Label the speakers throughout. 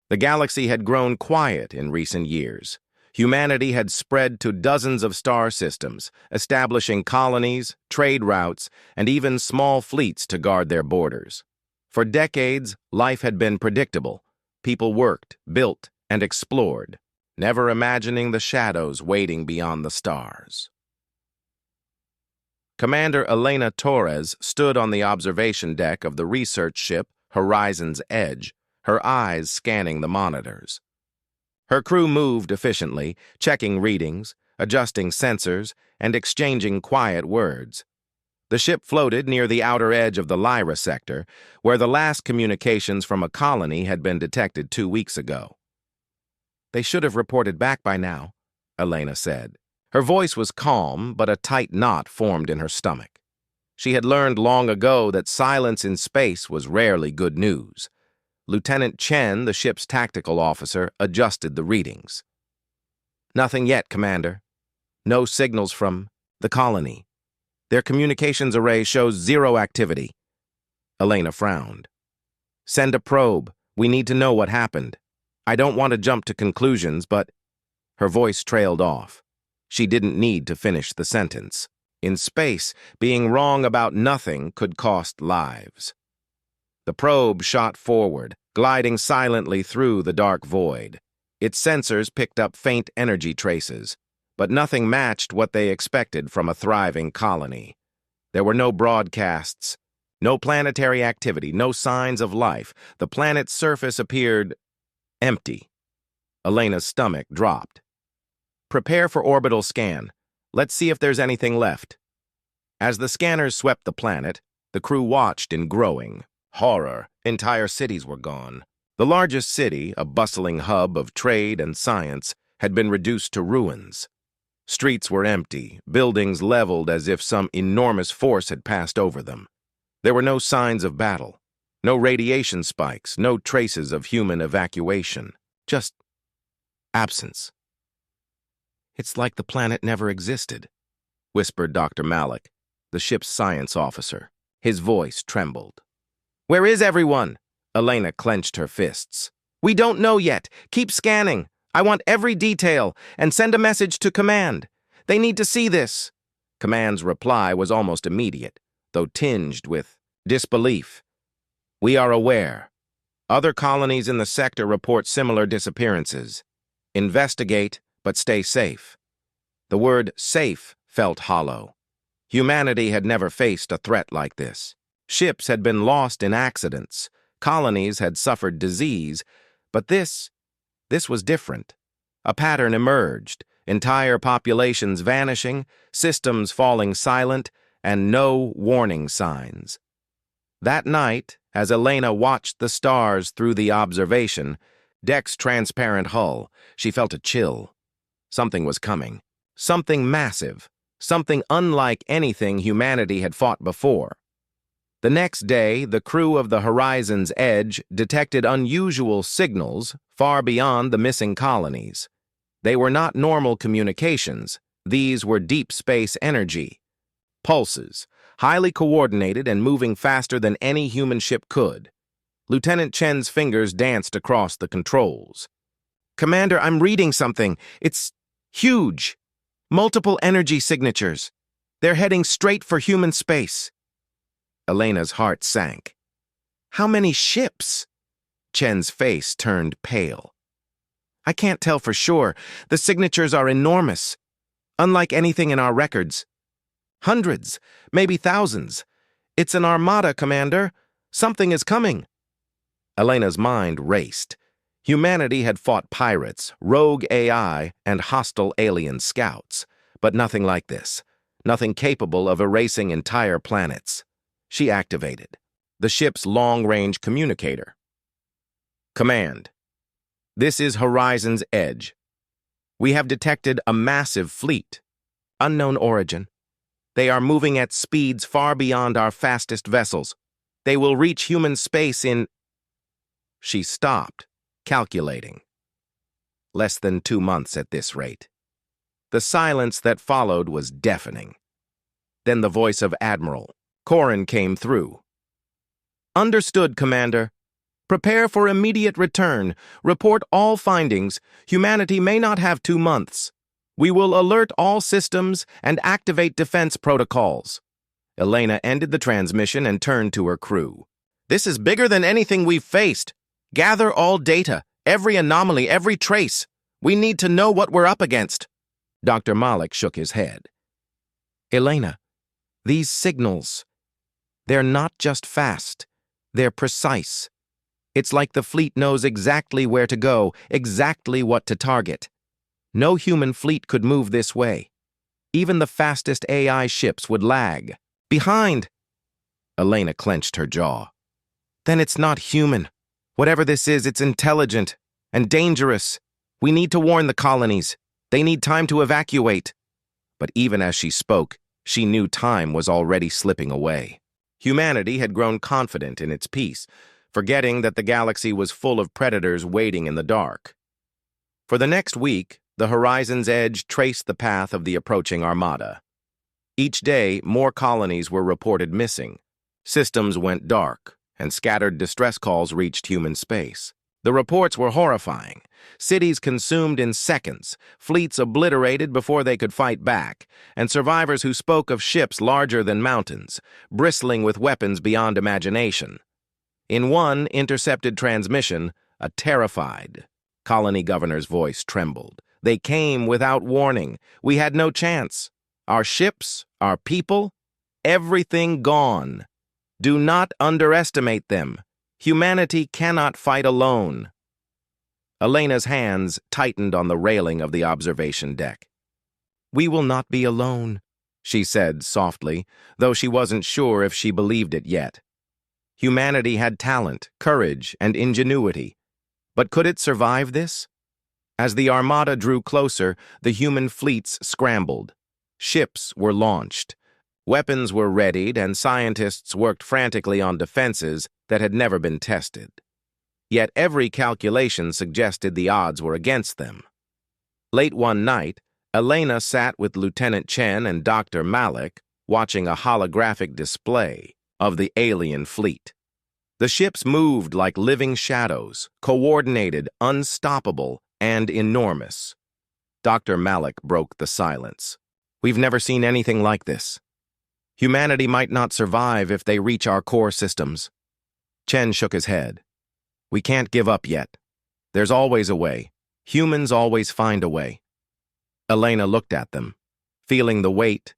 Speaker 1: The galaxy had grown quiet in recent years. Humanity had spread to dozens of star systems, establishing colonies, trade routes, and even small fleets to guard their borders. For decades, life had been predictable. People worked, built, and explored, never imagining the shadows waiting beyond the stars. Commander Elena Torres stood on the observation deck of the research ship Horizon's Edge, her eyes scanning the monitors. Her crew moved efficiently, checking readings, adjusting sensors, and exchanging quiet words. The ship floated near the outer edge of the Lyra sector, where the last communications from a colony had been detected 2 weeks ago. "They should have reported back by now," Elena said. Her voice was calm, but a tight knot formed in her stomach. She had learned long ago that silence in space was rarely good news. Lieutenant Chen, the ship's tactical officer, adjusted the readings. "Nothing yet, Commander. No signals from the colony. Their communications array shows zero activity." Elena frowned. "Send a probe. We need to know what happened. I don't want to jump to conclusions, but—" Her voice trailed off. She didn't need to finish the sentence. In space, being wrong about nothing could cost lives. The probe shot forward, gliding silently through the dark void. Its sensors picked up faint energy traces, but nothing matched what they expected from a thriving colony. There were no broadcasts, no planetary activity, no signs of life. The planet's surface appeared empty. Elena's stomach dropped. "Prepare for orbital scan. Let's see if there's anything left." As the scanners swept the planet, the crew watched in growing horror. Entire cities were gone. The largest city, a bustling hub of trade and science, had been reduced to ruins. Streets were empty, buildings leveled as if some enormous force had passed over them. There were no signs of battle, no radiation spikes, no traces of human evacuation, just absence. "It's like the planet never existed," whispered Dr. Malik, the ship's science officer. His voice trembled. "Where is everyone?" Elena clenched her fists. "We don't know yet. Keep scanning. I want every detail, and send a message to Command. They need to see this." Command's reply was almost immediate, though tinged with disbelief. "We are aware. Other colonies in the sector report similar disappearances. Investigate, but stay safe." The word safe felt hollow. Humanity had never faced a threat like this. Ships had been lost in accidents. Colonies had suffered disease. But this was different. A pattern emerged, entire populations vanishing, systems falling silent, and no warning signs. That night, as Elena watched the stars through the observation deck's transparent hull, she felt a chill. Something was coming. Something massive. Something unlike anything humanity had fought before. The next day, the crew of the Horizon's Edge detected unusual signals far beyond the missing colonies. They were not normal communications. These were deep space energy. Pulses, highly coordinated and moving faster than any human ship could. Lieutenant Chen's fingers danced across the controls. "Commander, I'm reading something. It's huge. Multiple energy signatures. They're heading straight for human space." Elena's heart sank. "How many ships?" Chen's face turned pale. "I can't tell for sure. The signatures are enormous, unlike anything in our records. Hundreds, maybe thousands. It's an armada, Commander. Something is coming." Elena's mind raced. Humanity had fought pirates, rogue AI, and hostile alien scouts, but nothing like this. Nothing capable of erasing entire planets. She activated the ship's long-range communicator. "Command, this is Horizon's Edge. We have detected a massive fleet, unknown origin. They are moving at speeds far beyond our fastest vessels. They will reach human space in—" She stopped, calculating. Less than 2 months at this rate. The silence that followed was deafening. Then the voice of Admiral Corin came through. "Understood, Commander. Prepare for immediate return. Report all findings. Humanity may not have 2 months. We will alert all systems and activate defense protocols." Elena ended the transmission and turned to her crew. "This is bigger than anything we've faced. Gather all data, every anomaly, every trace. We need to know what we're up against." Dr. Malik shook his head. "Elena, these signals, they're not just fast, they're precise. It's like the fleet knows exactly where to go, exactly what to target. No human fleet could move this way. Even the fastest AI ships would lag. Behind!" Elena clenched her jaw. "Then it's not human. Whatever this is, it's intelligent and dangerous. We need to warn the colonies. They need time to evacuate." But even as she spoke, she knew time was already slipping away. Humanity had grown confident in its peace, forgetting that the galaxy was full of predators waiting in the dark. For the next week, the horizon's edge traced the path of the approaching armada. Each day, more colonies were reported missing. Systems went dark, and scattered distress calls reached human space. The reports were horrifying. Cities consumed in seconds, fleets obliterated before they could fight back, and survivors who spoke of ships larger than mountains, bristling with weapons beyond imagination. In one intercepted transmission, a terrified colony governor's voice trembled. "They came without warning. We had no chance. Our ships, our people, everything gone. Do not underestimate them. Humanity cannot fight alone." Elena's hands tightened on the railing of the observation deck. "We will not be alone," she said softly, though she wasn't sure if she believed it yet. Humanity had talent, courage, and ingenuity. But could it survive this? As the armada drew closer, the human fleets scrambled. Ships were launched. Weapons were readied, and scientists worked frantically on defenses that had never been tested. Yet every calculation suggested the odds were against them. Late one night, Elena sat with Lieutenant Chen and Dr. Malik watching a holographic display of the alien fleet. The ships moved like living shadows, coordinated, unstoppable, and enormous. Dr. Malik broke the silence. "We've never seen anything like this. Humanity might not survive if they reach our core systems." Chen shook his head. "We can't give up yet. There's always a way. Humans always find a way." Elena looked at them, feeling the weight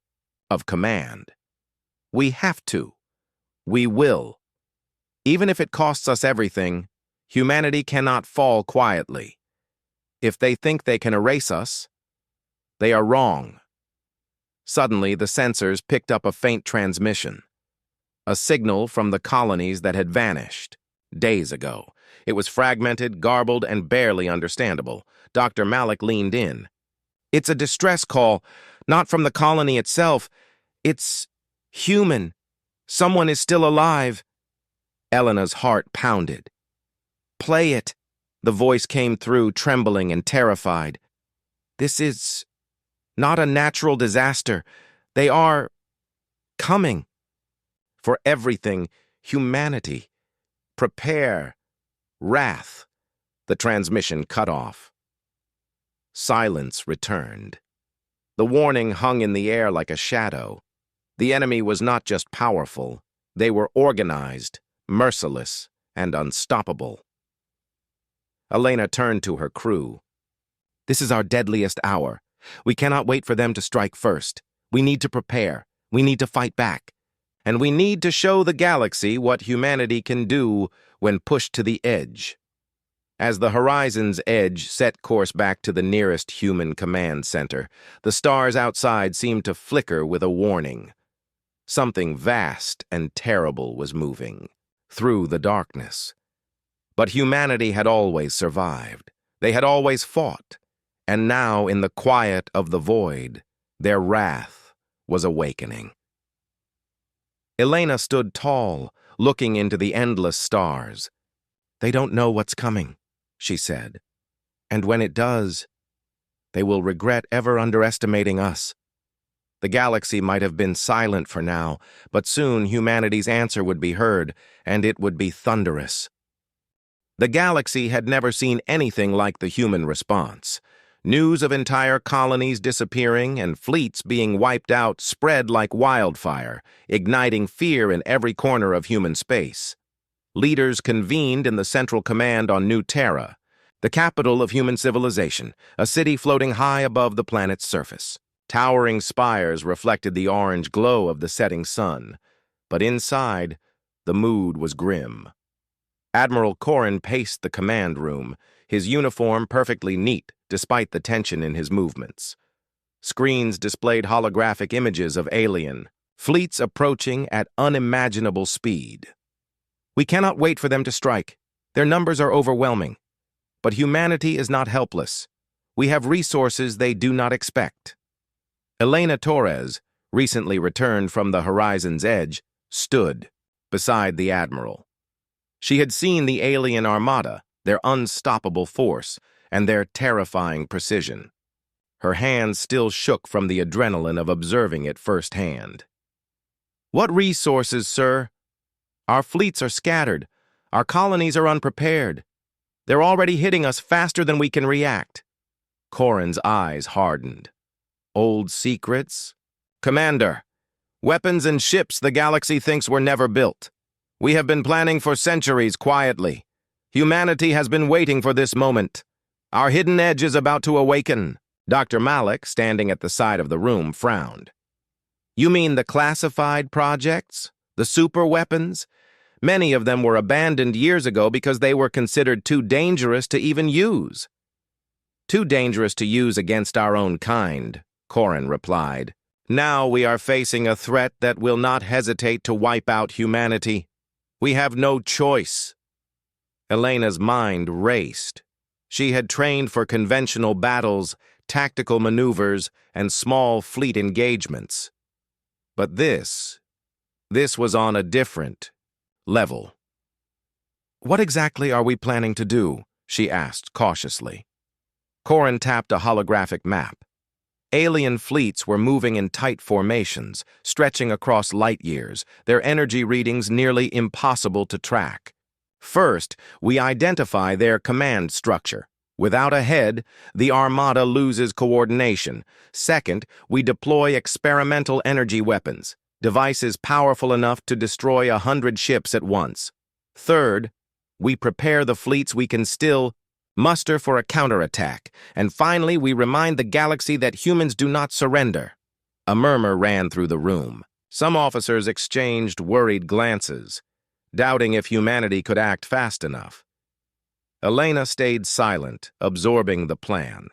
Speaker 1: of command. "We have to. We will. Even if it costs us everything, humanity cannot fall quietly. If they think they can erase us, they are wrong." Suddenly, the sensors picked up a faint transmission. A signal from the colonies that had vanished days ago. It was fragmented, garbled, and barely understandable. Dr. Malik leaned in. "It's a distress call, not from the colony itself. It's human. Someone is still alive." Elena's heart pounded. "Play it." The voice came through, trembling and terrified. "This is not a natural disaster. They are coming. For everything, humanity. Prepare. Wrath." The transmission cut off. Silence returned. The warning hung in the air like a shadow. The enemy was not just powerful. They were organized, merciless, and unstoppable. Elena turned to her crew. "This is our deadliest hour. We cannot wait for them to strike first. We need to prepare. We need to fight back. And we need to show the galaxy what humanity can do when pushed to the edge." As the horizon's edge set course back to the nearest human command center, the stars outside seemed to flicker with a warning. Something vast and terrible was moving through the darkness. But humanity had always survived. They had always fought. And now, in the quiet of the void, their wrath was awakening. Elena stood tall, looking into the endless stars. "They don't know what's coming," she said. "And when it does, they will regret ever underestimating us. The galaxy might have been silent for now, but soon humanity's answer would be heard, and it would be thunderous." The galaxy had never seen anything like the human response. News of entire colonies disappearing and fleets being wiped out spread like wildfire, igniting fear in every corner of human space. Leaders convened in the Central Command on New Terra, the capital of human civilization, a city floating high above the planet's surface. Towering spires reflected the orange glow of the setting sun, but inside, the mood was grim. Admiral Corrin paced the command room, his uniform perfectly neat despite the tension in his movements. Screens displayed holographic images of alien fleets approaching at unimaginable speed. "We cannot wait for them to strike. Their numbers are overwhelming. But humanity is not helpless. We have resources they do not expect." Elena Torres, recently returned from the horizon's edge, stood beside the Admiral. She had seen the alien armada, their unstoppable force, and their terrifying precision. Her hands still shook from the adrenaline of observing it firsthand. "What resources, sir? Our fleets are scattered. Our colonies are unprepared. They're already hitting us faster than we can react." Corrin's eyes hardened. "Old secrets?" "Commander, weapons and ships the galaxy thinks were never built. We have been planning for centuries quietly. Humanity has been waiting for this moment. Our hidden edge is about to awaken." Dr. Malik, standing at the side of the room, frowned. "You mean the classified projects? The super weapons? Many of them were abandoned years ago because they were considered too dangerous to even use." "Too dangerous to use against our own kind," Corrin replied. "Now we are facing a threat that will not hesitate to wipe out humanity. We have no choice." Elena's mind raced. She had trained for conventional battles, tactical maneuvers, and small fleet engagements. But this was on a different level. "What exactly are we planning to do?" she asked cautiously. Corrin tapped a holographic map. Alien fleets were moving in tight formations, stretching across light years, their energy readings nearly impossible to track. "First, we identify their command structure. Without a head, the Armada loses coordination. Second, we deploy experimental energy weapons, devices powerful enough to destroy 100 ships at once. Third, we prepare the fleets we can still muster for a counterattack. And finally, we remind the galaxy that humans do not surrender." A murmur ran through the room. Some officers exchanged worried glances, doubting if humanity could act fast enough. Elena stayed silent, absorbing the plan.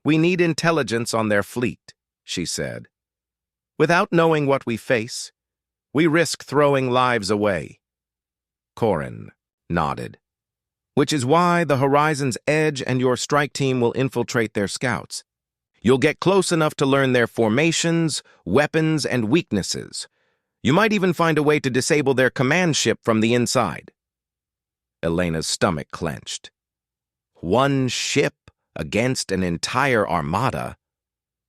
Speaker 1: "We need intelligence on their fleet," she said. "Without knowing what we face, we risk throwing lives away." Corrin nodded. "Which is why the Horizon's Edge and your strike team will infiltrate their scouts. You'll get close enough to learn their formations, weapons, and weaknesses. You might even find a way to disable their command ship from the inside." Elena's stomach clenched. One ship against an entire armada?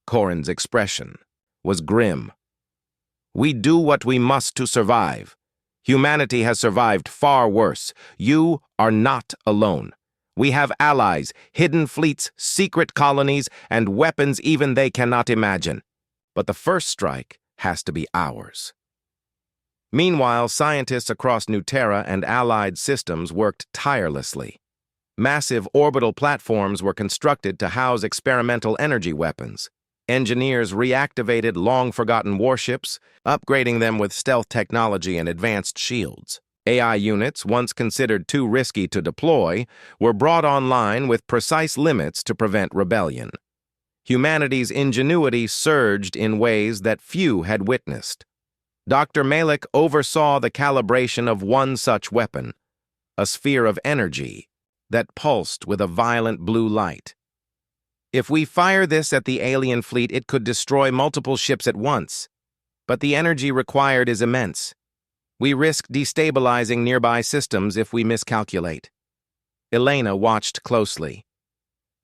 Speaker 1: Corrin's expression was grim. "We do what we must to survive. Humanity has survived far worse. You are not alone. We have allies, hidden fleets, secret colonies, and weapons even they cannot imagine. But the first strike has to be ours." Meanwhile, scientists across New Terra and allied systems worked tirelessly. Massive orbital platforms were constructed to house experimental energy weapons. Engineers reactivated long-forgotten warships, upgrading them with stealth technology and advanced shields. AI units, once considered too risky to deploy, were brought online with precise limits to prevent rebellion. Humanity's ingenuity surged in ways that few had witnessed. Dr. Malik oversaw the calibration of one such weapon, a sphere of energy that pulsed with a violent blue light. "If we fire this at the alien fleet, it could destroy multiple ships at once. But the energy required is immense. We risk destabilizing nearby systems if we miscalculate." Elena watched closely.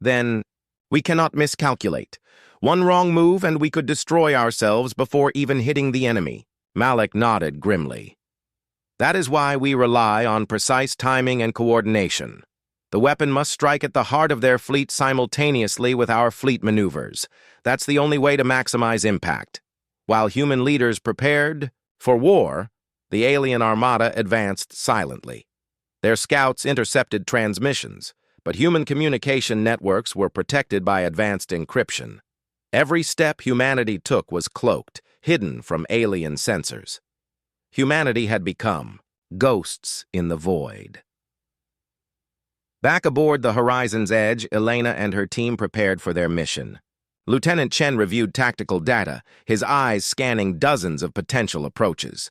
Speaker 1: "Then, we cannot miscalculate. One wrong move and we could destroy ourselves before even hitting the enemy." Malik nodded grimly. That is why we rely on precise timing and coordination. The weapon must strike at the heart of their fleet simultaneously with our fleet maneuvers. That's the only way to maximize impact. While human leaders prepared for war, the alien armada advanced silently. Their scouts intercepted transmissions, but human communication networks were protected by advanced encryption. Every step humanity took was cloaked, hidden from alien sensors. Humanity had become ghosts in the void. Back aboard the Horizon's Edge, Elena and her team prepared for their mission. Lieutenant Chen reviewed tactical data, his eyes scanning dozens of potential approaches.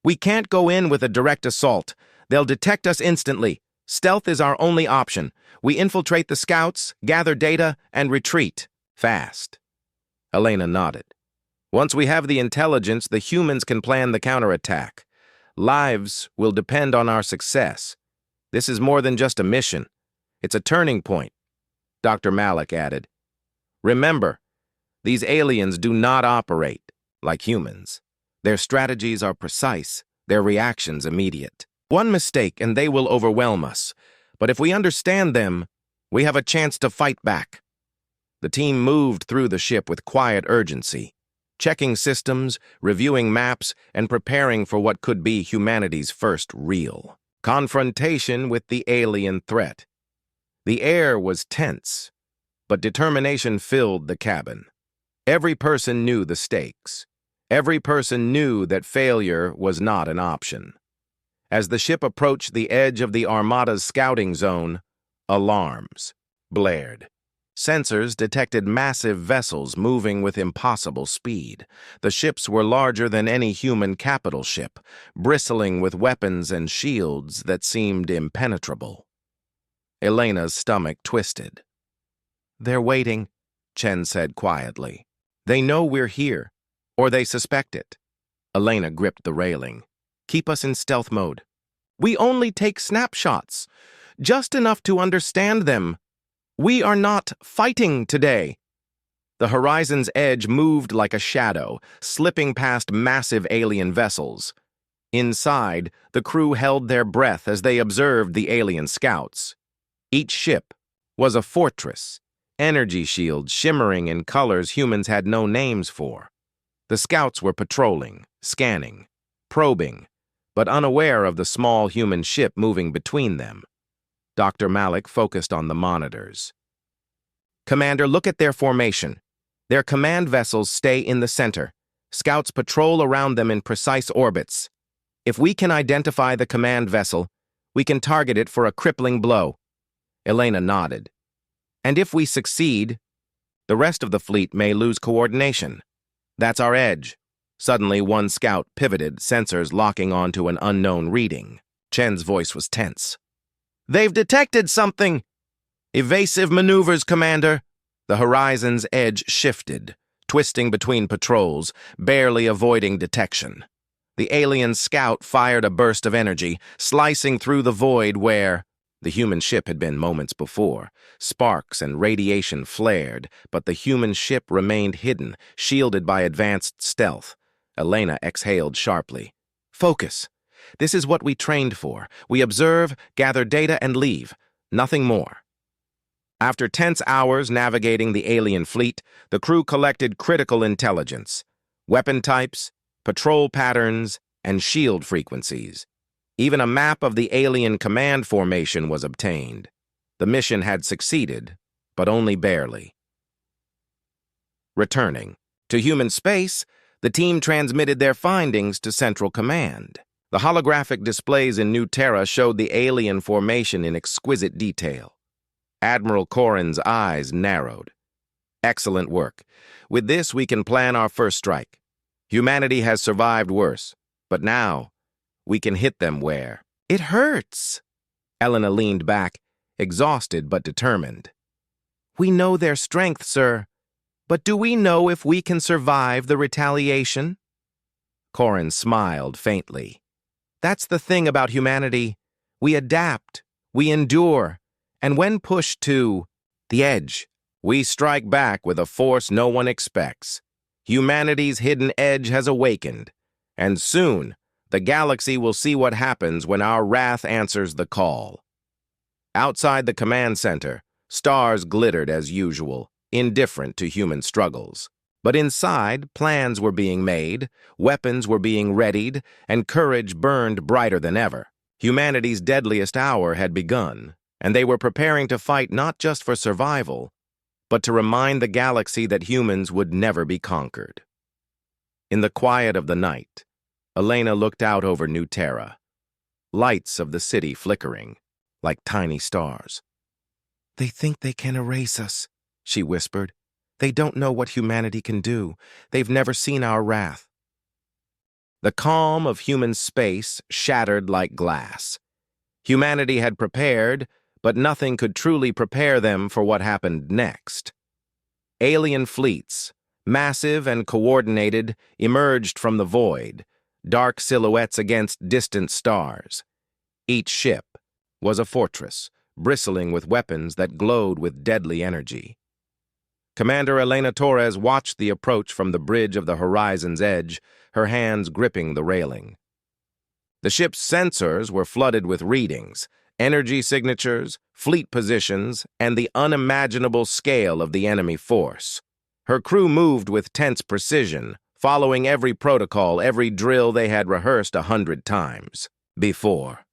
Speaker 1: We can't go in with a direct assault. They'll detect us instantly. Stealth is our only option. We infiltrate the scouts, gather data, and retreat. Fast. Elena nodded. Once we have the intelligence, the humans can plan the counterattack. Lives will depend on our success. This is more than just a mission. It's a turning point, Dr. Malik added. Remember, these aliens do not operate like humans. Their strategies are precise, their reactions immediate. One mistake and they will overwhelm us. But if we understand them, we have a chance to fight back. The team moved through the ship with quiet urgency, checking systems, reviewing maps, and preparing for what could be humanity's first real confrontation with the alien threat. The air was tense, but determination filled the cabin. Every person knew the stakes. Every person knew that failure was not an option. As the ship approached the edge of the Armada's scouting zone, alarms blared. Sensors detected massive vessels moving with impossible speed. The ships were larger than any human capital ship, bristling with weapons and shields that seemed impenetrable. Elena's stomach twisted. They're waiting, Chen said quietly. They know we're here, or they suspect it. Elena gripped the railing. Keep us in stealth mode. We only take snapshots, just enough to understand them. We are not fighting today. The Horizon's Edge moved like a shadow, slipping past massive alien vessels. Inside, the crew held their breath as they observed the alien scouts. Each ship was a fortress, energy shields shimmering in colors humans had no names for. The scouts were patrolling, scanning, probing, but unaware of the small human ship moving between them. Dr. Malik focused on the monitors. Commander, look at their formation. Their command vessels stay in the center. Scouts patrol around them in precise orbits. If we can identify the command vessel, we can target it for a crippling blow. Elena nodded. And if we succeed, the rest of the fleet may lose coordination. That's our edge. Suddenly, one scout pivoted, sensors locking onto an unknown reading. Chen's voice was tense. They've detected something! Evasive maneuvers, Commander. The Horizon's Edge shifted, twisting between patrols, barely avoiding detection. The alien scout fired a burst of energy, slicing through the void where the human ship had been moments before. Sparks and radiation flared, but the human ship remained hidden, shielded by advanced stealth. Elena exhaled sharply. Focus. This is what we trained for. We observe, gather data, and leave. Nothing more. After tense hours navigating the alien fleet, the crew collected critical intelligence, weapon types, patrol patterns, and shield frequencies. Even a map of the alien command formation was obtained. The mission had succeeded, but only barely. Returning to human space, the team transmitted their findings to Central Command. The holographic displays in New Terra showed the alien formation in exquisite detail. Admiral Corrin's eyes narrowed. Excellent work. With this, we can plan our first strike. Humanity has survived worse, but now we can hit them where it hurts. Elena leaned back, exhausted but determined. We know their strength, sir, but do we know if we can survive the retaliation? Corrin smiled faintly. That's the thing about humanity. We adapt, we endure, and when pushed to the edge, we strike back with a force no one expects. Humanity's hidden edge has awakened, and soon The galaxy will see what happens when our wrath answers the call. Outside the command center, stars glittered as usual, indifferent to human struggles. But inside, plans were being made, weapons were being readied, and courage burned brighter than ever. Humanity's deadliest hour had begun, and they were preparing to fight not just for survival, but to remind the galaxy that humans would never be conquered. In the quiet of the night, Elena looked out over New Terra, lights of the city flickering, like tiny stars. "They think they can erase us," she whispered. "They don't know what humanity can do. They've never seen our wrath." The calm of human space shattered like glass. Humanity had prepared, but nothing could truly prepare them for what happened next. Alien fleets, massive and coordinated, emerged from the void, dark silhouettes against distant stars. Each ship was a fortress, bristling with weapons that glowed with deadly energy. Commander Elena Torres watched the approach from the bridge of the horizon's edge, her hands gripping the railing. The ship's sensors were flooded with readings, energy signatures, fleet positions, and the unimaginable scale of the enemy force. Her crew moved with tense precision, following every protocol, every drill they had rehearsed 100 times before.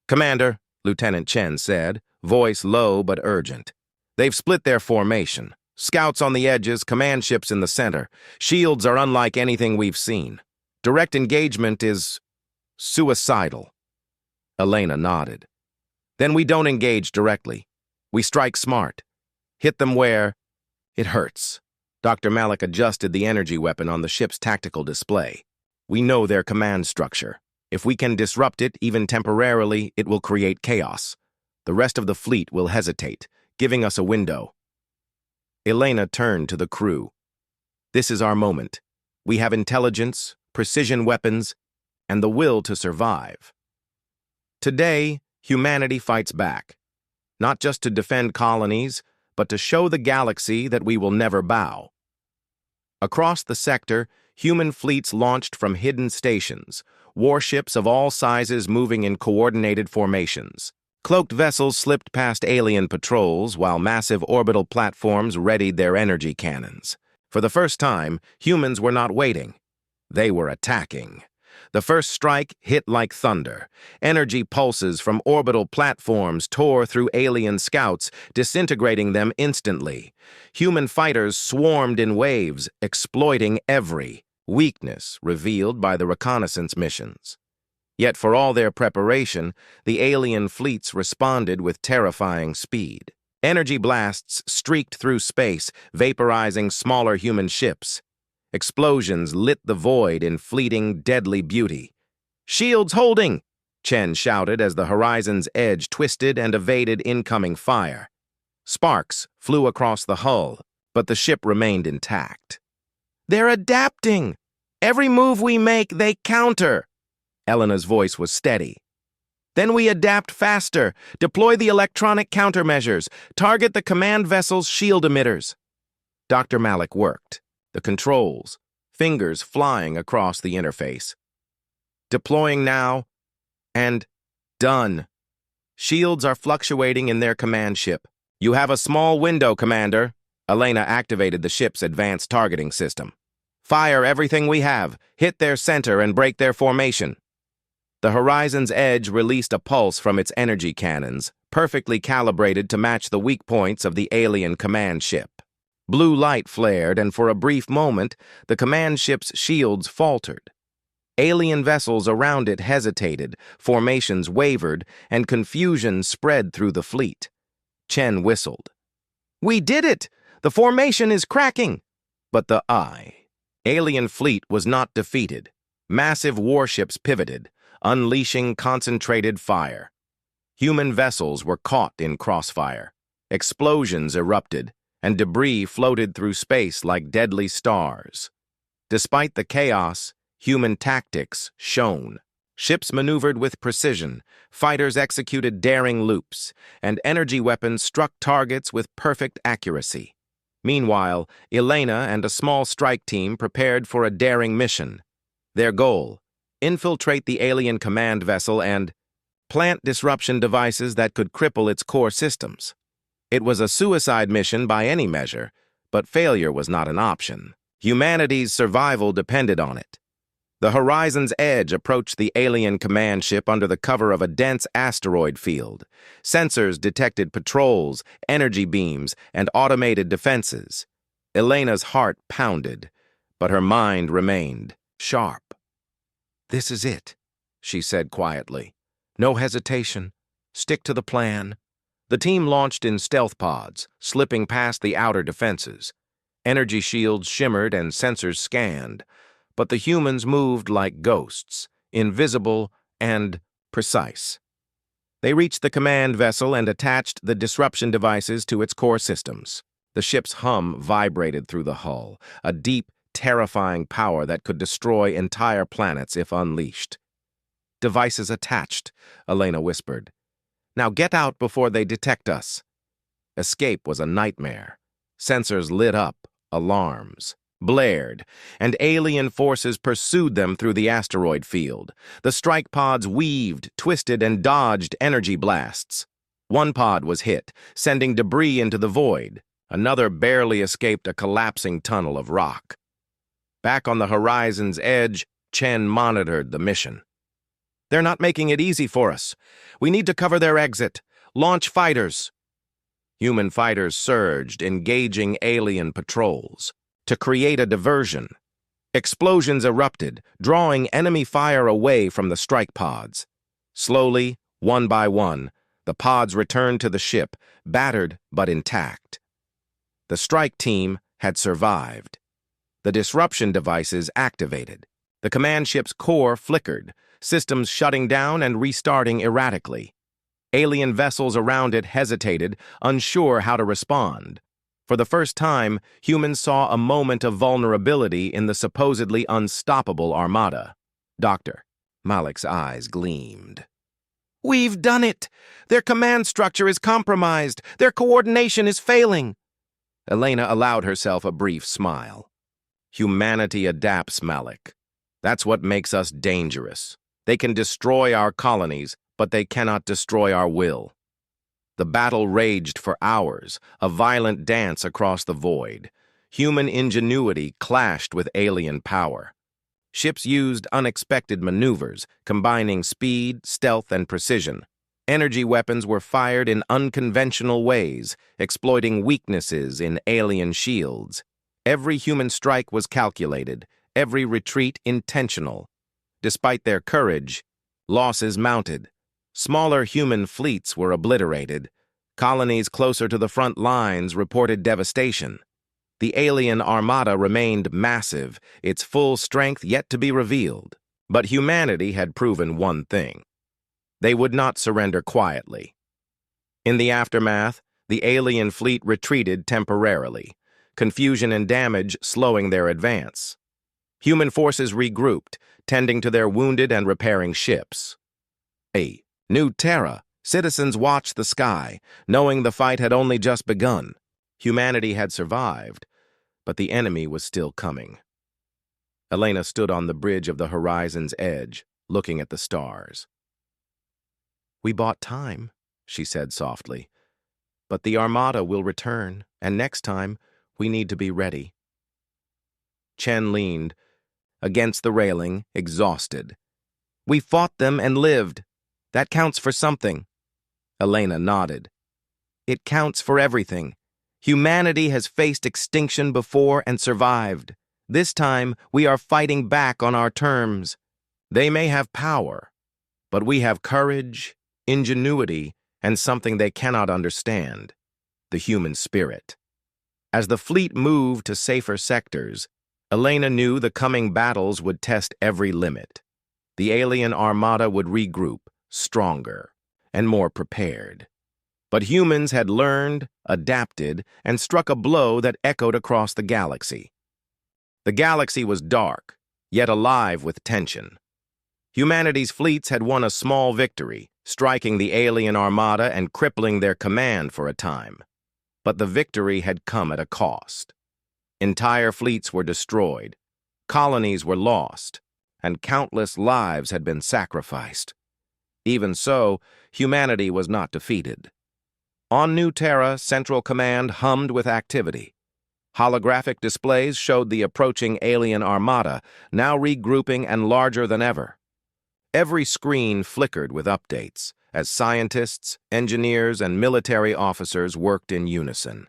Speaker 1: "Commander," Lieutenant Chen said, voice low but urgent. "They've split their formation. Scouts on the edges, command ships in the center. Shields are unlike anything we've seen. Direct engagement is suicidal." Elena nodded. "Then we don't engage directly. We strike smart. Hit them where it hurts." Dr. Malik adjusted the energy weapon on the ship's tactical display. "We know their command structure. If we can disrupt it, even temporarily, it will create chaos. The rest of the fleet will hesitate, giving us a window." Elena turned to the crew. "This is our moment. We have intelligence, precision weapons, and the will to survive. Today, humanity fights back, not just to defend colonies, but to show the galaxy that we will never bow." Across the sector, human fleets launched from hidden stations, warships of all sizes moving in coordinated formations. Cloaked vessels slipped past alien patrols, while massive orbital platforms readied their energy cannons. For the first time, humans were not waiting. They were attacking. The first strike hit like thunder. Energy pulses from orbital platforms tore through alien scouts, disintegrating them instantly. Human fighters swarmed in waves, exploiting every weakness revealed by the reconnaissance missions. Yet for all their preparation, the alien fleets responded with terrifying speed. Energy blasts streaked through space, vaporizing smaller human ships. Explosions lit the void in fleeting, deadly beauty. "Shields holding!" Chen shouted as the horizon's edge twisted and evaded incoming fire. Sparks flew across the hull, but the ship remained intact. "They're adapting! Every move we make, they counter!" Elena's voice was steady. "Then we adapt faster, deploy the electronic countermeasures, target the command vessel's shield emitters." Dr. Malik worked. The controls, fingers flying across the interface. "Deploying now," and done. "Shields are fluctuating in their command ship. You have a small window, Commander." Elena activated the ship's advanced targeting system. "Fire everything we have, hit their center and break their formation." The horizon's edge released a pulse from its energy cannons, perfectly calibrated to match the weak points of the alien command ship. Blue light flared, and for a brief moment, the command ship's shields faltered. Alien vessels around it hesitated, formations wavered, and confusion spread through the fleet. Chen whistled. "We did it! The formation is cracking!" But the alien fleet was not defeated. Massive warships pivoted, unleashing concentrated fire. Human vessels were caught in crossfire. Explosions erupted, and debris floated through space like deadly stars. Despite the chaos, human tactics shone. Ships maneuvered with precision, fighters executed daring loops, and energy weapons struck targets with perfect accuracy. Meanwhile, Elena and a small strike team prepared for a daring mission. Their goal, infiltrate the alien command vessel, and plant disruption devices that could cripple its core systems. It was a suicide mission by any measure, but failure was not an option. Humanity's survival depended on it. The Horizon's Edge approached the alien command ship under the cover of a dense asteroid field. Sensors detected patrols, energy beams, and automated defenses. Elena's heart pounded, but her mind remained sharp. "This is it," she said quietly. "No hesitation. Stick to the plan." The team launched in stealth pods, slipping past the outer defenses. Energy shields shimmered and sensors scanned, but the humans moved like ghosts, invisible and precise. They reached the command vessel and attached the disruption devices to its core systems. The ship's hum vibrated through the hull, a deep, terrifying power that could destroy entire planets if unleashed. "Devices attached," Elena whispered. "Now get out before they detect us." Escape was a nightmare. Sensors lit up, alarms blared, and alien forces pursued them through the asteroid field. The strike pods weaved, twisted, and dodged energy blasts. One pod was hit, sending debris into the void. Another barely escaped a collapsing tunnel of rock. Back on the Horizon's Edge, Chen monitored the mission. "They're not making it easy for us. We need to cover their exit. Launch fighters." Human fighters surged, engaging alien patrols. To create a diversion, explosions erupted, drawing enemy fire away from the strike pods. Slowly, one by one, the pods returned to the ship, battered but intact. The strike team had survived. The disruption devices activated. The command ship's core flickered, systems shutting down and restarting erratically. Alien vessels around it hesitated, unsure how to respond. For the first time, humans saw a moment of vulnerability in the supposedly unstoppable armada. Dr. Malik's eyes gleamed. "We've done it! Their command structure is compromised. Their coordination is failing." Elena allowed herself a brief smile. "Humanity adapts, Malik. That's what makes us dangerous. They can destroy our colonies, but they cannot destroy our will." The battle raged for hours, a violent dance across the void. Human ingenuity clashed with alien power. Ships used unexpected maneuvers, combining speed, stealth, and precision. Energy weapons were fired in unconventional ways, exploiting weaknesses in alien shields. Every human strike was calculated, every retreat intentional. Despite their courage, losses mounted. Smaller human fleets were obliterated. Colonies closer to the front lines reported devastation. The alien armada remained massive, its full strength yet to be revealed. But humanity had proven one thing. They would not surrender quietly. In the aftermath, the alien fleet retreated temporarily, confusion and damage slowing their advance. Human forces regrouped, tending to their wounded and repairing ships. New Terra, citizens watched the sky, knowing the fight had only just begun. Humanity had survived, but the enemy was still coming. Elena stood on the bridge of the Horizon's Edge, looking at the stars. "We bought time," she said softly. "But the Armada will return, and next time, we need to be ready." Chen leaned against the railing, exhausted. "We fought them and lived. That counts for something." Elena nodded. "It counts for everything. Humanity has faced extinction before and survived. This time, we are fighting back on our terms. They may have power, but we have courage, ingenuity, and something they cannot understand: the human spirit." As the fleet moved to safer sectors, Elena knew the coming battles would test every limit. The alien armada would regroup, stronger and more prepared. But humans had learned, adapted, and struck a blow that echoed across the galaxy. The galaxy was dark, yet alive with tension. Humanity's fleets had won a small victory, striking the alien armada and crippling their command for a time. But the victory had come at a cost. Entire fleets were destroyed, colonies were lost, and countless lives had been sacrificed. Even so, humanity was not defeated. On New Terra, Central Command hummed with activity. Holographic displays showed the approaching alien armada, now regrouping and larger than ever. Every screen flickered with updates, as scientists, engineers, and military officers worked in unison.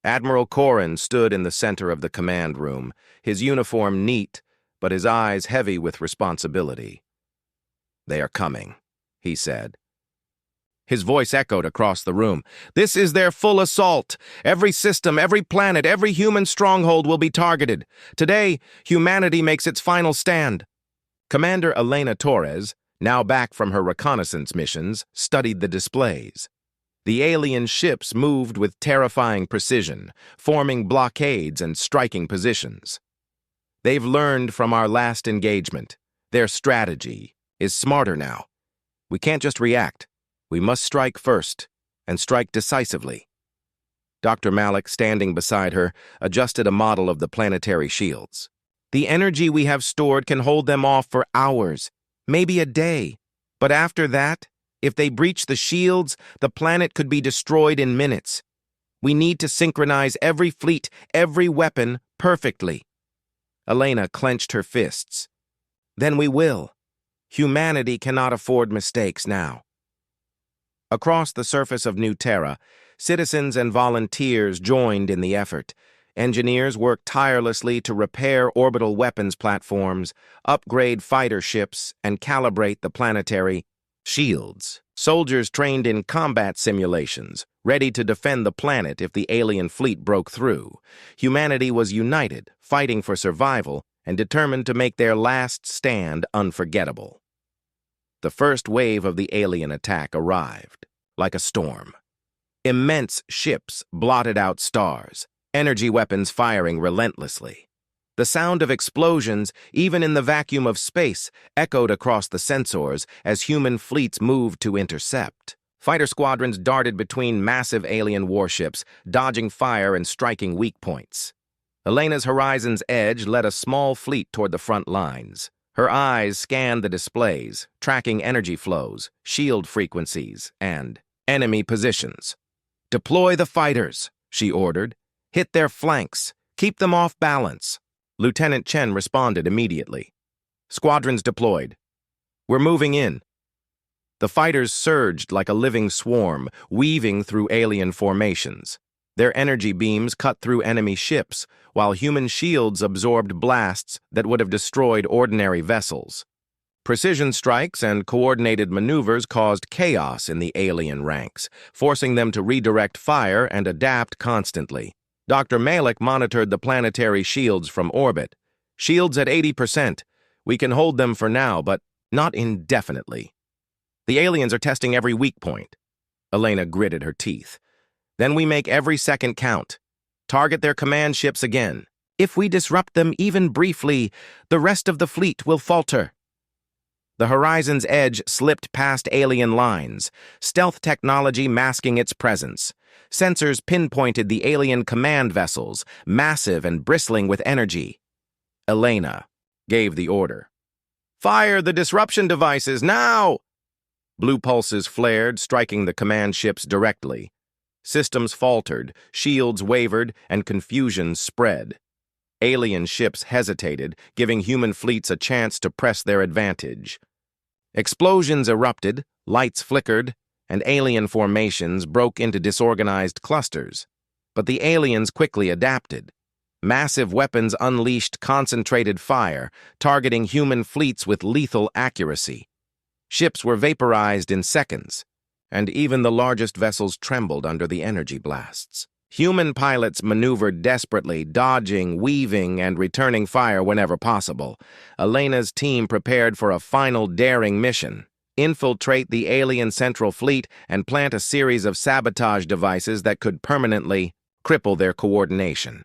Speaker 1: Admiral Corrin stood in the center of the command room, his uniform neat, but his eyes heavy with responsibility. "They are coming," he said. His voice echoed across the room. "This is their full assault. Every system, every planet, every human stronghold will be targeted. Today, humanity makes its final stand." Commander Elena Torres, now back from her reconnaissance missions, studied the displays. The alien ships moved with terrifying precision, forming blockades and striking positions. "They've learned from our last engagement. Their strategy is smarter now. We can't just react. We must strike first, and strike decisively." Dr. Malik, standing beside her, adjusted a model of the planetary shields. "The energy we have stored can hold them off for hours, maybe a day. But after that, if they breach the shields, the planet could be destroyed in minutes. We need to synchronize every fleet, every weapon, perfectly." Elena clenched her fists. "Then we will. Humanity cannot afford mistakes now." Across the surface of New Terra, citizens and volunteers joined in the effort. Engineers worked tirelessly to repair orbital weapons platforms, upgrade fighter ships, and calibrate the planetary shields. Soldiers trained in combat simulations, ready to defend the planet if the alien fleet broke through. Humanity was united, fighting for survival, and determined to make their last stand unforgettable. The first wave of the alien attack arrived, like a storm. Immense ships blotted out stars, energy weapons firing relentlessly. The sound of explosions, even in the vacuum of space, echoed across the sensors as human fleets moved to intercept. Fighter squadrons darted between massive alien warships, dodging fire and striking weak points. Elena's Horizon's Edge led a small fleet toward the front lines. Her eyes scanned the displays, tracking energy flows, shield frequencies, and enemy positions. "Deploy the fighters," she ordered. "Hit their flanks. Keep them off balance." Lieutenant Chen responded immediately. "Squadrons deployed. We're moving in." The fighters surged like a living swarm, weaving through alien formations. Their energy beams cut through enemy ships, while human shields absorbed blasts that would have destroyed ordinary vessels. Precision strikes and coordinated maneuvers caused chaos in the alien ranks, forcing them to redirect fire and adapt constantly. Dr. Malik monitored the planetary shields from orbit. "Shields at 80%. We can hold them for now, but not indefinitely." "The aliens are testing every weak point." Elena gritted her teeth. "Then we make every second count. Target their command ships again. If we disrupt them even briefly, the rest of the fleet will falter." The Horizon's Edge slipped past alien lines, stealth technology masking its presence. Sensors pinpointed the alien command vessels, massive and bristling with energy. Elena gave the order. "Fire the disruption devices, now!" Blue pulses flared, striking the command ships directly. Systems faltered, shields wavered, and confusion spread. Alien ships hesitated, giving human fleets a chance to press their advantage. Explosions erupted, lights flickered, and alien formations broke into disorganized clusters. But the aliens quickly adapted. Massive weapons unleashed concentrated fire, targeting human fleets with lethal accuracy. Ships were vaporized in seconds, and even the largest vessels trembled under the energy blasts. Human pilots maneuvered desperately, dodging, weaving, and returning fire whenever possible. Elena's team prepared for a final daring mission: infiltrate the alien Central Fleet and plant a series of sabotage devices that could permanently cripple their coordination.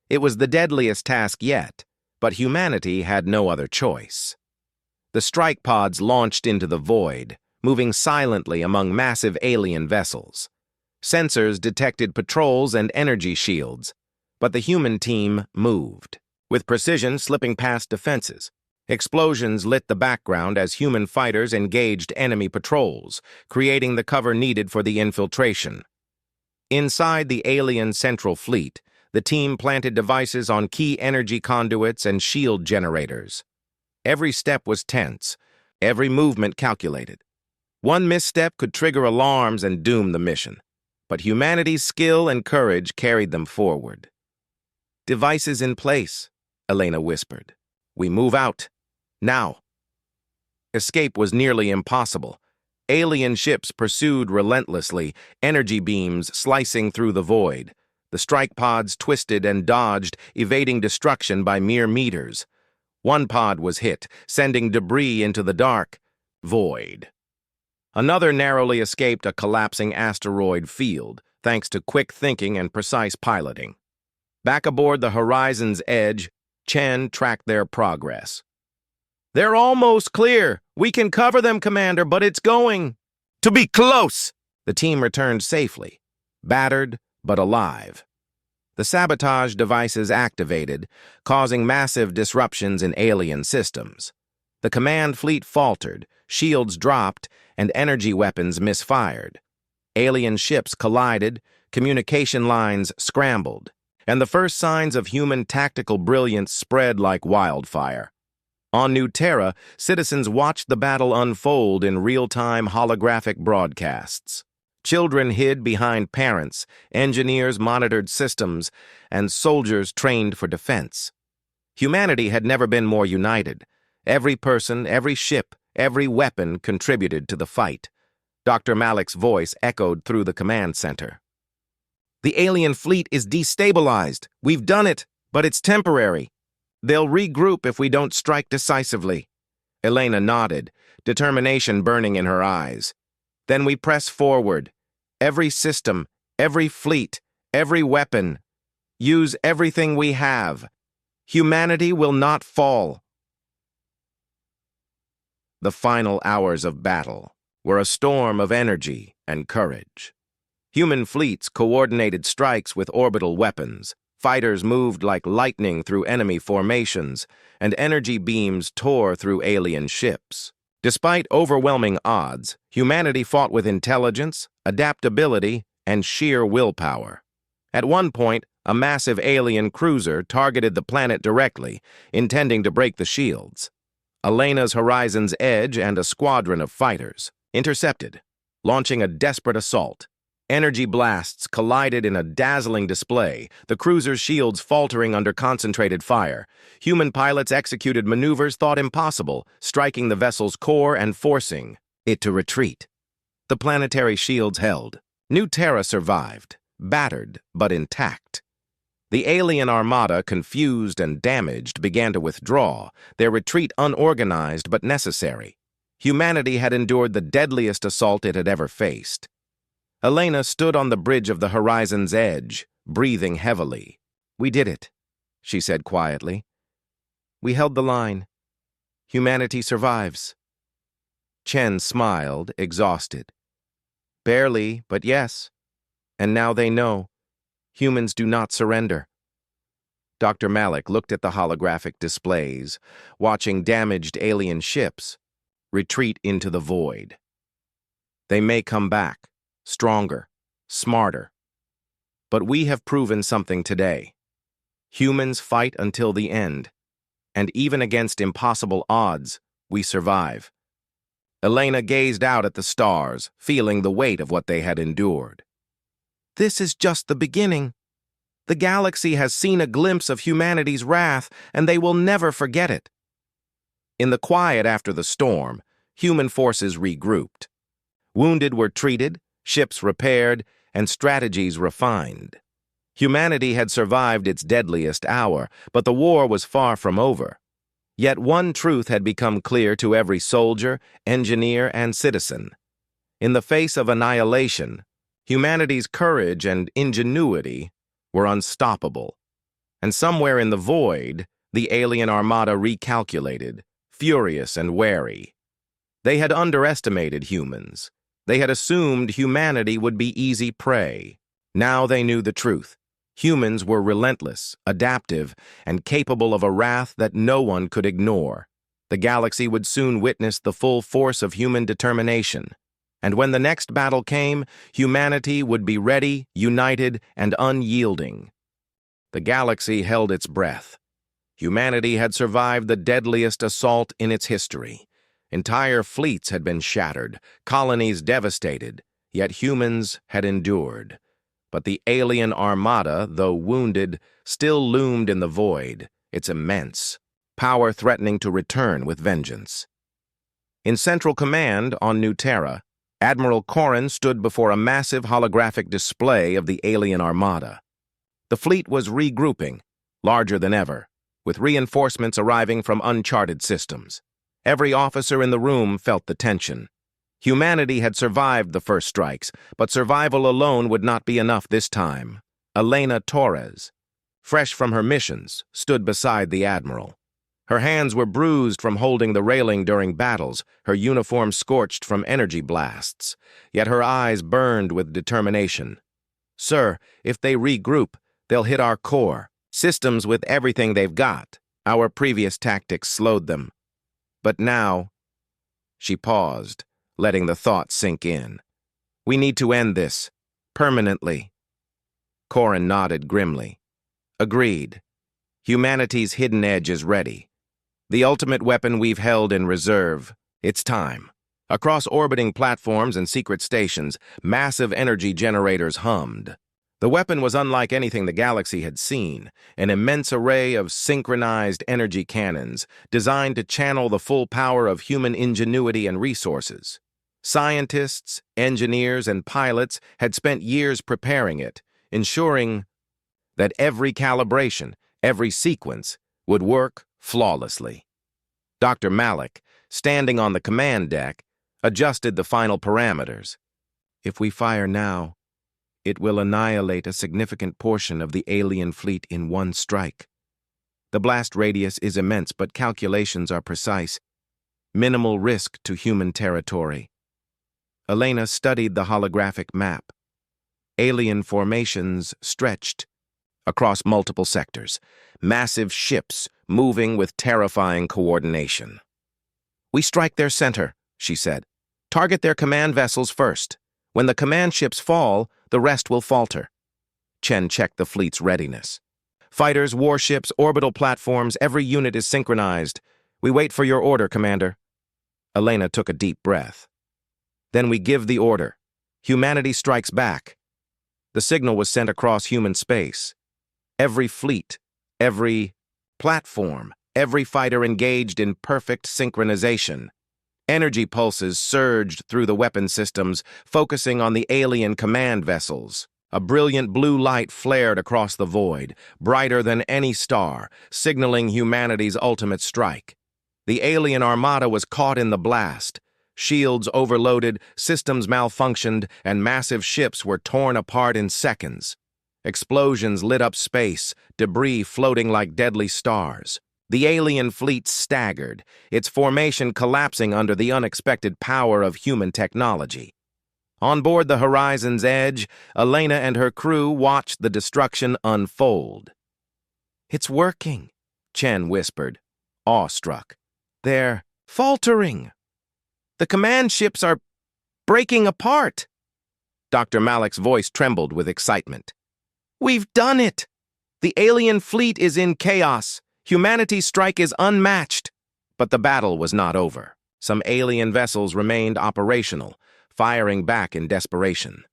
Speaker 1: It was the deadliest task yet, but humanity had no other choice. The strike pods launched into the void, moving silently among massive alien vessels. Sensors detected patrols and energy shields, but the human team moved, with precision slipping past defenses. Explosions lit the background as human fighters engaged enemy patrols, creating the cover needed for the infiltration. Inside the alien Central Fleet, the team planted devices on key energy conduits and shield generators. Every step was tense, every movement calculated. One misstep could trigger alarms and doom the mission, but humanity's skill and courage carried them forward. "Devices in place," Elena whispered. "We move out. Now." Escape was nearly impossible. Alien ships pursued relentlessly, energy beams slicing through the void. The strike pods twisted and dodged, evading destruction by mere meters. One pod was hit, sending debris into the dark void. Another narrowly escaped a collapsing asteroid field, thanks to quick thinking and precise piloting. Back aboard the Horizon's Edge, Chen tracked their progress. "They're almost clear. We can cover them, Commander, but it's going to be close." The team returned safely, battered but alive. The sabotage devices activated, causing massive disruptions in alien systems. The command fleet faltered, shields dropped, and energy weapons misfired. Alien ships collided, communication lines scrambled, and the first signs of human tactical brilliance spread like wildfire. On New Terra, citizens watched the battle unfold in real-time holographic broadcasts. Children hid behind parents, engineers monitored systems, and soldiers trained for defense. Humanity had never been more united. Every person, every ship, every weapon contributed to the fight. Dr. Malik's voice echoed through the command center. "The alien fleet is destabilized. We've done it, but it's temporary. They'll regroup if we don't strike decisively." Elena nodded, determination burning in her eyes. "Then we press forward. Every system, every fleet, every weapon. Use everything we have. Humanity will not fall." The final hours of battle were a storm of energy and courage. Human fleets coordinated strikes with orbital weapons. Fighters moved like lightning through enemy formations, and energy beams tore through alien ships. Despite overwhelming odds, humanity fought with intelligence, adaptability, and sheer willpower. At one point, a massive alien cruiser targeted the planet directly, intending to break the shields. Elena's Horizon's Edge and a squadron of fighters intercepted, launching a desperate assault. Energy blasts collided in a dazzling display, the cruiser's shields faltering under concentrated fire. Human pilots executed maneuvers thought impossible, striking the vessel's core and forcing it to retreat. The planetary shields held. New Terra survived, battered but intact. The alien armada, confused and damaged, began to withdraw, their retreat unorganized but necessary. Humanity had endured the deadliest assault it had ever faced. Elena stood on the bridge of the Horizon's Edge, breathing heavily. "We did it," she said quietly. "We held the line. Humanity survives." Chen smiled, exhausted. "Barely, but yes. And now they know. Humans do not surrender." Dr. Malik looked at the holographic displays, watching damaged alien ships retreat into the void. "They may come back, stronger, smarter. But we have proven something today. Humans fight until the end, and even against impossible odds, we survive." Elena gazed out at the stars, feeling the weight of what they had endured. "This is just the beginning. The galaxy has seen a glimpse of humanity's wrath, and they will never forget it." In the quiet after the storm, human forces regrouped. Wounded were treated, ships repaired, and strategies refined. Humanity had survived its deadliest hour, but the war was far from over. Yet one truth had become clear to every soldier, engineer, and citizen. In the face of annihilation, humanity's courage and ingenuity were unstoppable. And somewhere in the void, the alien armada recalculated, furious and wary. They had underestimated humans. They had assumed humanity would be easy prey. Now they knew the truth. Humans were relentless, adaptive, and capable of a wrath that no one could ignore. The galaxy would soon witness the full force of human determination. And when the next battle came, humanity would be ready, united, and unyielding. The galaxy held its breath. Humanity had survived the deadliest assault in its history. Entire fleets had been shattered, colonies devastated, yet humans had endured. But the alien armada, though wounded, still loomed in the void, its immense, power threatening to return with vengeance. In Central Command on New Terra, Admiral Corrin stood before a massive holographic display of the alien armada. The fleet was regrouping, larger than ever, with reinforcements arriving from uncharted systems. Every officer in the room felt the tension. Humanity had survived the first strikes, but survival alone would not be enough this time. Elena Torres, fresh from her missions, stood beside the Admiral. Her hands were bruised from holding the railing during battles, her uniform scorched from energy blasts, yet her eyes burned with determination. "Sir, if they regroup, they'll hit our core. Systems with everything they've got. Our previous tactics slowed them. But now..." She paused, letting the thought sink in. "We need to end this. Permanently." Corrin nodded grimly. "Agreed. Humanity's hidden edge is ready. The ultimate weapon we've held in reserve. It's time." Across orbiting platforms and secret stations, massive energy generators hummed. The weapon was unlike anything the galaxy had seen, an immense array of synchronized energy cannons designed to channel the full power of human ingenuity and resources. Scientists, engineers, and pilots had spent years preparing it, ensuring that every calibration, every sequence, would work flawlessly. Dr. Malik, standing on the command deck, adjusted the final parameters. "If we fire now, it will annihilate a significant portion of the alien fleet in one strike. The blast radius is immense, but calculations are precise. Minimal risk to human territory." Elena studied the holographic map. Alien formations stretched across multiple sectors, massive ships moving with terrifying coordination. "We strike their center," she said. "Target their command vessels first. When the command ships fall, the rest will falter." Chen checked the fleet's readiness. "Fighters, warships, orbital platforms, every unit is synchronized. We wait for your order, Commander." Elena took a deep breath. "Then we give the order. Humanity strikes back." The signal was sent across human space. Every fleet, every platform, every fighter engaged in perfect synchronization. Energy pulses surged through the weapon systems, focusing on the alien command vessels. A brilliant blue light flared across the void, brighter than any star, signaling humanity's ultimate strike. The alien armada was caught in the blast. Shields overloaded, systems malfunctioned, and massive ships were torn apart in seconds. Explosions lit up space, debris floating like deadly stars. The alien fleet staggered, its formation collapsing under the unexpected power of human technology. On board the Horizon's Edge, Elena and her crew watched the destruction unfold. "It's working," Chen whispered, awestruck. "They're faltering. The command ships are breaking apart." Dr. Malik's voice trembled with excitement. "We've done it! The alien fleet is in chaos. Humanity's strike is unmatched." But the battle was not over. Some alien vessels remained operational, firing back in desperation.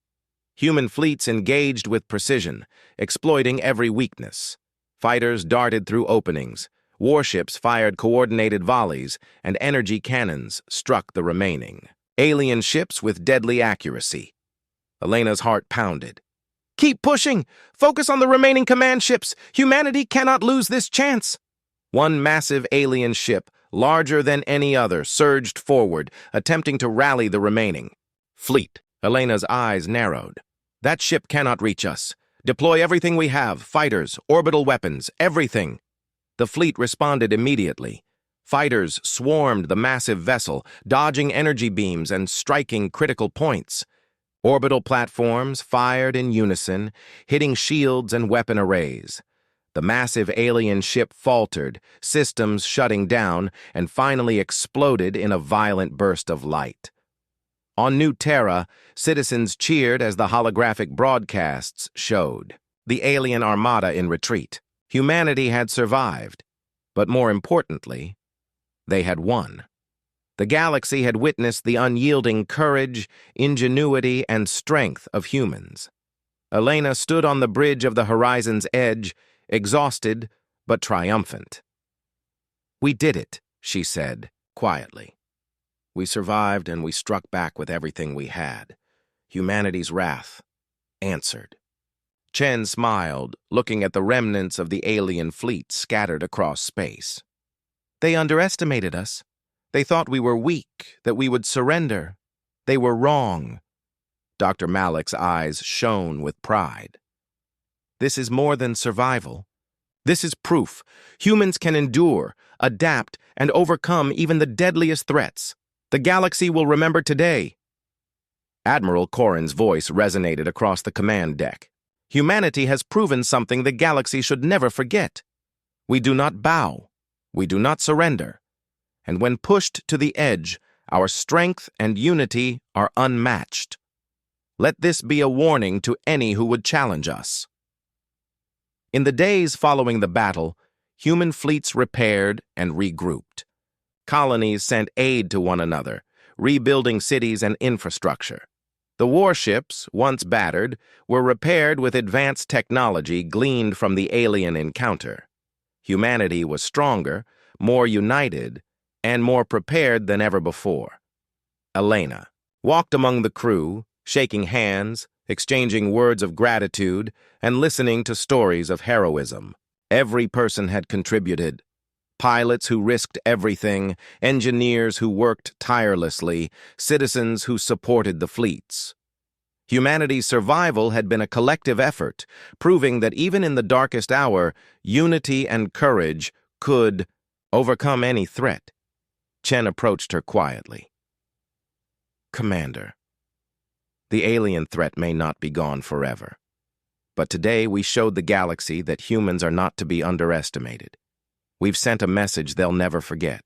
Speaker 1: Human fleets engaged with precision, exploiting every weakness. Fighters darted through openings, warships fired coordinated volleys, and energy cannons struck the remaining alien ships with deadly accuracy. Elena's heart pounded. "Keep pushing! Focus on the remaining command ships! Humanity cannot lose this chance!" One massive alien ship, larger than any other, surged forward, attempting to rally the remaining fleet. Elena's eyes narrowed. "That ship cannot reach us. Deploy everything we have, fighters, orbital weapons, everything." The fleet responded immediately. Fighters swarmed the massive vessel, dodging energy beams and striking critical points. Orbital platforms fired in unison, hitting shields and weapon arrays. The massive alien ship faltered, systems shutting down, and finally exploded in a violent burst of light. On New Terra, citizens cheered as the holographic broadcasts showed. The alien armada in retreat. Humanity had survived, but more importantly, they had won. The galaxy had witnessed the unyielding courage, ingenuity, and strength of humans. Elena stood on the bridge of the horizon's edge, exhausted but triumphant. "We did it," she said, quietly. "We survived and we struck back with everything we had. Humanity's wrath answered." Chen smiled, looking at the remnants of the alien fleet scattered across space. "They underestimated us. They thought we were weak, that we would surrender. They were wrong." Dr. Malik's eyes shone with pride. "This is more than survival. This is proof. Humans can endure, adapt, and overcome even the deadliest threats. The galaxy will remember today." Admiral Corrin's voice resonated across the command deck. "Humanity has proven something the galaxy should never forget. We do not bow. We do not surrender. And when pushed to the edge, our strength and unity are unmatched. Let this be a warning to any who would challenge us." In the days following the battle, human fleets repaired and regrouped. Colonies sent aid to one another, rebuilding cities and infrastructure. The warships, once battered, were repaired with advanced technology gleaned from the alien encounter. Humanity was stronger, more united, and more prepared than ever before. Elena walked among the crew, shaking hands, exchanging words of gratitude, and listening to stories of heroism. Every person had contributed. Pilots who risked everything, engineers who worked tirelessly, citizens who supported the fleets. Humanity's survival had been a collective effort, proving that even in the darkest hour, unity and courage could overcome any threat. Chen approached her quietly. "Commander, the alien threat may not be gone forever, but today we showed the galaxy that humans are not to be underestimated. We've sent a message they'll never forget."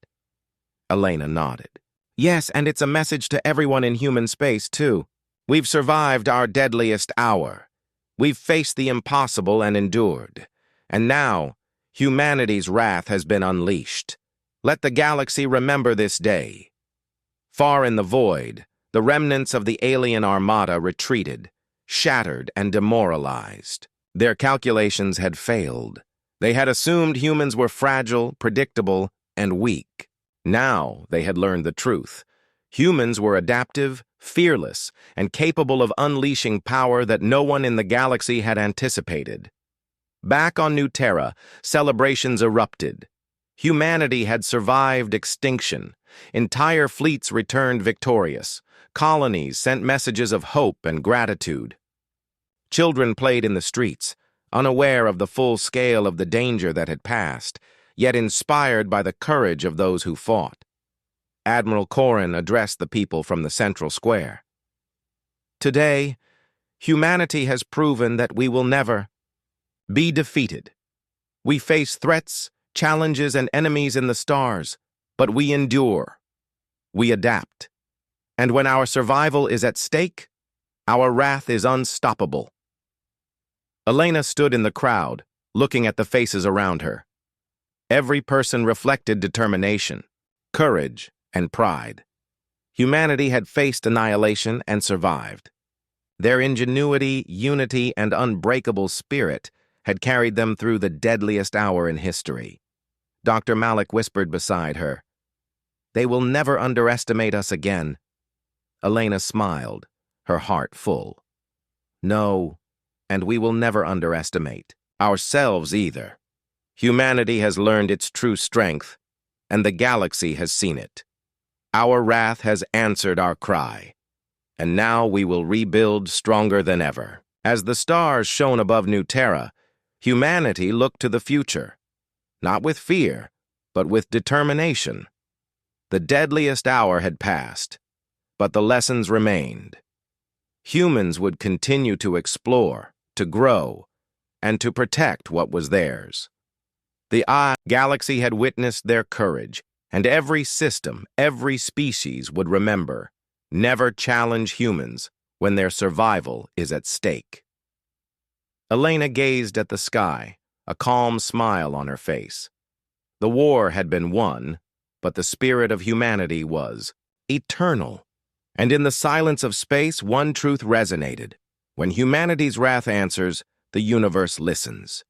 Speaker 1: Elena nodded. "Yes, and it's a message to everyone in human space, too. We've survived our deadliest hour. We've faced the impossible and endured. And now, humanity's wrath has been unleashed. Let the galaxy remember this day." Far in the void, the remnants of the alien armada retreated, shattered and demoralized. Their calculations had failed. They had assumed humans were fragile, predictable, and weak. Now they had learned the truth. Humans were adaptive, fearless, and capable of unleashing power that no one in the galaxy had anticipated. Back on New Terra, celebrations erupted. Humanity had survived extinction. Entire fleets returned victorious. Colonies sent messages of hope and gratitude. Children played in the streets, unaware of the full scale of the danger that had passed, yet inspired by the courage of those who fought. Admiral Corrin addressed the people from the central square. "Today, humanity has proven that we will never be defeated. We face threats, challenges, and enemies in the stars, but we endure. We adapt. And when our survival is at stake, our wrath is unstoppable." Elena stood in the crowd, looking at the faces around her. Every person reflected determination, courage, and pride. Humanity had faced annihilation and survived. Their ingenuity, unity, and unbreakable spirit had carried them through the deadliest hour in history. Dr. Malik whispered beside her, "They will never underestimate us again." Elena smiled, her heart full. "No, and we will never underestimate ourselves either. Humanity has learned its true strength, and the galaxy has seen it. Our wrath has answered our cry, and now we will rebuild stronger than ever." As the stars shone above New Terra, humanity looked to the future, not with fear, but with determination. The deadliest hour had passed, but the lessons remained. Humans would continue to explore, to grow, and to protect what was theirs. The galaxy had witnessed their courage, and every system, every species would remember, never challenge humans when their survival is at stake. Elena gazed at the sky, a calm smile on her face. The war had been won, but the spirit of humanity was eternal. And in the silence of space, one truth resonated. When humanity's wrath answers, the universe listens.